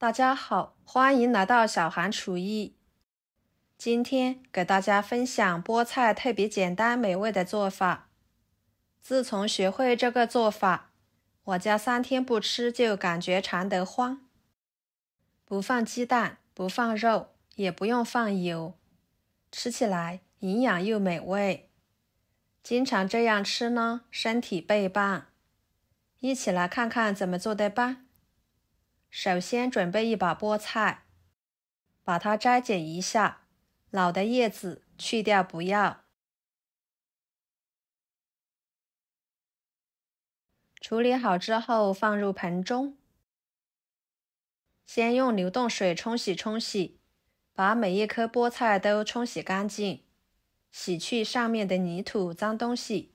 大家好，欢迎来到小韩厨艺。今天给大家分享菠菜特别简单美味的做法。自从学会这个做法，我家3天不吃就感觉馋得慌。不放鸡蛋，不放肉，也不用放油，吃起来营养又美味。经常这样吃呢，身体倍棒。一起来看看怎么做的吧。首先准备一把菠菜，把它摘剪一下，老的叶子去掉不要。处理好之后放入盆中，先用流动水冲洗，把每一颗菠菜都冲洗干净，洗去上面的泥土脏东西。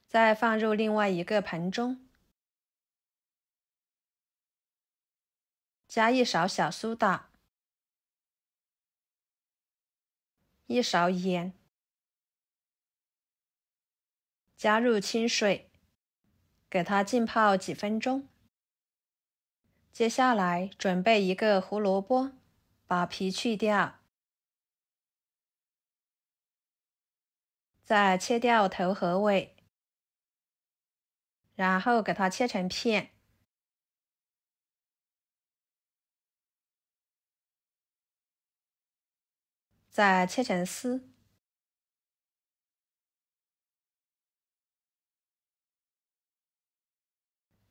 再放入另外一个盆中，加1勺小苏打，1勺盐，加入清水，给它浸泡几分钟。接下来准备一个胡萝卜，把皮去掉，再切掉头和尾，然后给它切成片，再切成丝。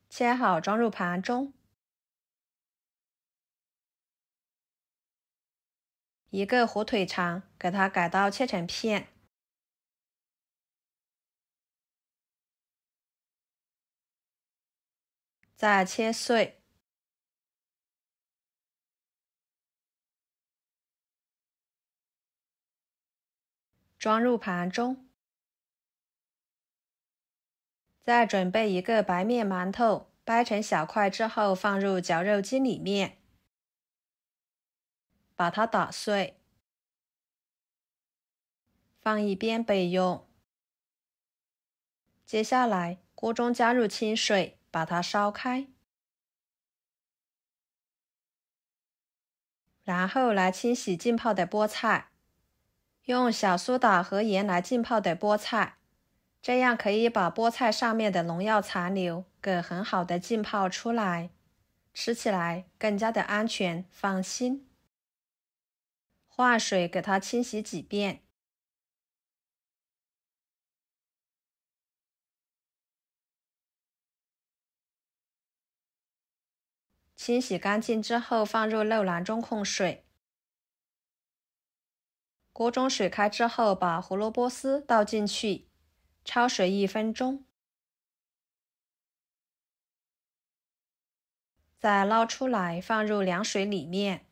切好装入盘中。一个火腿肠，给它改刀切成片，再切碎，装入盘中。再准备一个白面馒头，掰成小块之后放入绞肉机里面，把它打碎，放一边备用。接下来锅中加入清水，把它烧开，然后来清洗浸泡的菠菜。用小苏打和盐来浸泡的菠菜，这样可以把菠菜上面的农药残留给很好的浸泡出来，吃起来更加的安全放心。换水给它清洗几遍。清洗干净之后放入漏篮中控水。锅中水开之后，把胡萝卜丝倒进去，焯水1分钟，再捞出来放入凉水里面，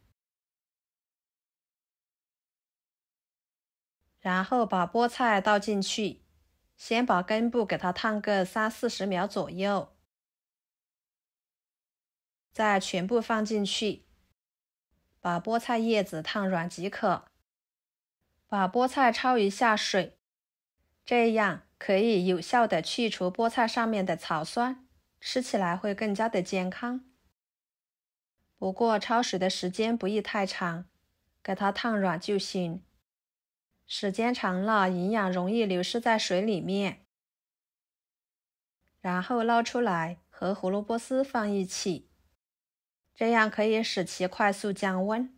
然后把菠菜倒进去，先把根部给它烫个30-40秒左右，再全部放进去，把菠菜叶子烫软即可。把菠菜焯一下水，这样可以有效的去除菠菜上面的草酸，吃起来会更加的健康。不过焯水的时间不宜太长，给它烫软就行。时间长了，营养容易流失在水里面。然后捞出来和胡萝卜丝放一起，这样可以使其快速降温。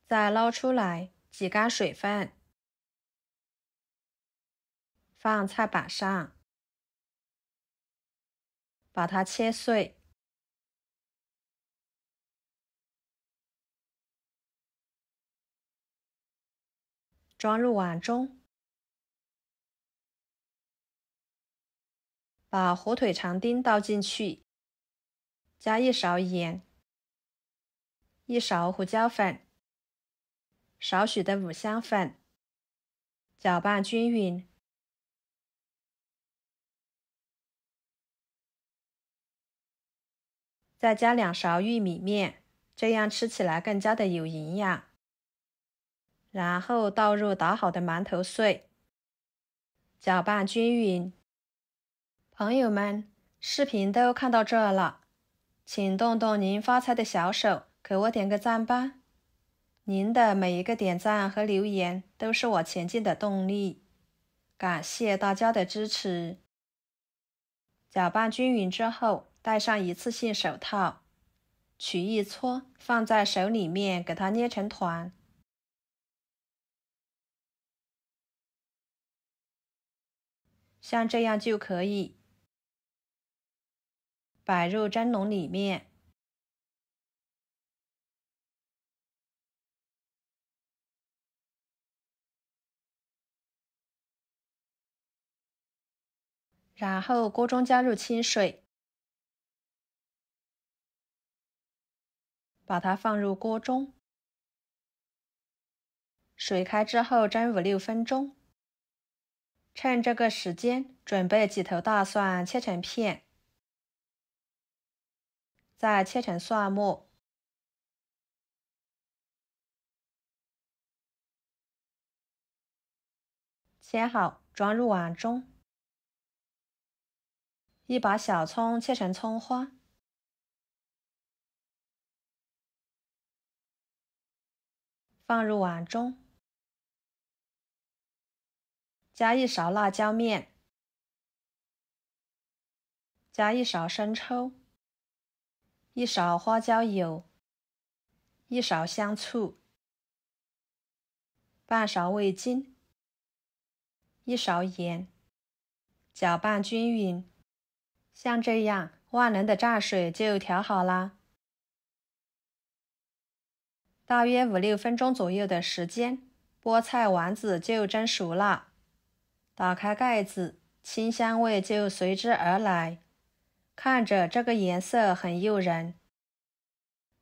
再捞出来，挤干水分，放菜板上，把它切碎，装入碗中，把火腿肠丁倒进去，加1勺盐，1勺胡椒粉，少许的五香粉，搅拌均匀。再加2勺玉米面，这样吃起来更加的有营养。然后倒入打好的馒头碎，搅拌均匀。朋友们，视频都看到这了，请动动您发财的小手，给我点个赞吧。您的每一个点赞和留言都是我前进的动力，感谢大家的支持。搅拌均匀之后，戴上一次性手套，取一撮放在手里面，给它捏成团。像这样就可以。摆入蒸笼里面。然后锅中加入清水，把它放入锅中。水开之后蒸5-6分钟。趁这个时间，准备几头大蒜切成片，再切成蒜末。切好，装入碗中。一把小葱切成葱花，放入碗中。加1勺辣椒面，加1勺生抽，1勺花椒油，1勺香醋，半勺味精，1勺盐，搅拌均匀。像这样，万能的蘸水就调好啦。大约5-6分钟左右的时间，菠菜丸子就蒸熟了。打开盖子，清香味就随之而来。看着这个颜色很诱人，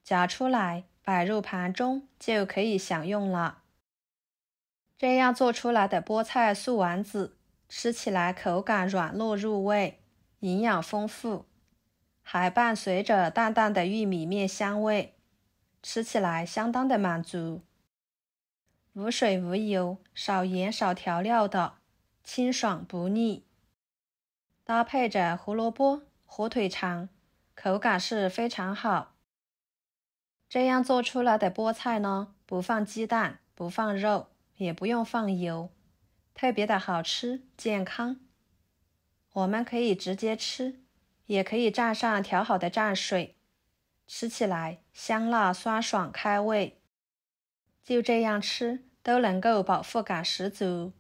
夹出来摆入盘中就可以享用了。这样做出来的菠菜素丸子，吃起来口感软糯入味，营养丰富，还伴随着淡淡的玉米面香味，吃起来相当的满足。无水无油，少盐少调料的，清爽不腻。搭配着胡萝卜、火腿肠，口感是非常好。这样做出来的菠菜呢，不放鸡蛋，不放肉，也不用放油，特别的好吃，健康。我们可以直接吃，也可以蘸上调好的蘸水，吃起来香辣酸爽开胃。就这样吃都能够饱腹感十足。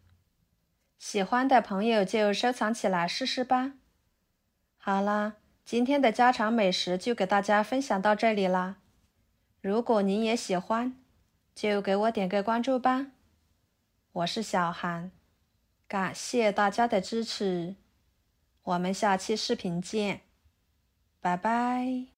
喜欢的朋友就收藏起来试试吧。好啦，今天的家常美食就给大家分享到这里啦。如果您也喜欢，就给我点个关注吧。我是小韩，感谢大家的支持。我们下期视频见，拜拜。